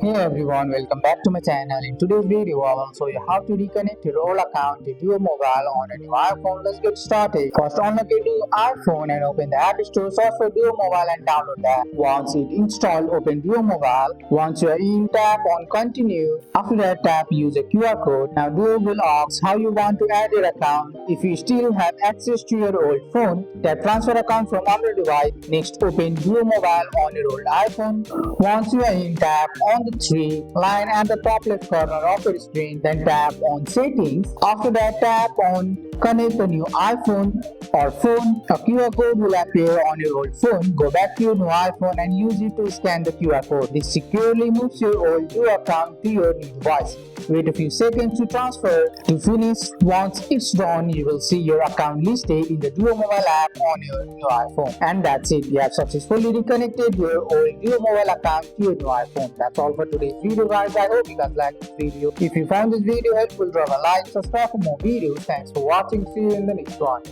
Hey everyone, welcome back to my channel. In today's video, I will show you how to reconnect your old account to your mobile on a new iPhone. Let's get started. First, unlock your new iPhone and open the App Store. Search for Duo Mobile and download the app. Once it installed, open Duo Mobile. Once you are in, tap on Continue. After that, tap Use a QR code. Now, Duo will ask how you want to add your account. If you still have access to your old phone, tap Transfer Account from other device. Next, open Duo Mobile on your old iPhone. Once you are in, tap on the three line at the top left corner of your screen, then tap on Settings. After that, tap on Connect a new iPhone or phone. A QR code will appear on your old phone. Go back to your new iPhone and use it to scan the QR code. This securely moves your old Duo account to your new device. Wait a few seconds to transfer to finish. Once it's done, you will see your account listed in the Duo Mobile app on your new iPhone. And that's it. You have successfully reconnected your old Duo Mobile account to your new iPhone. That's all for today's video, guys. I hope you guys liked this video. If you found this video helpful, drop a like, subscribe for more videos. Thanks for watching. See you in the next one.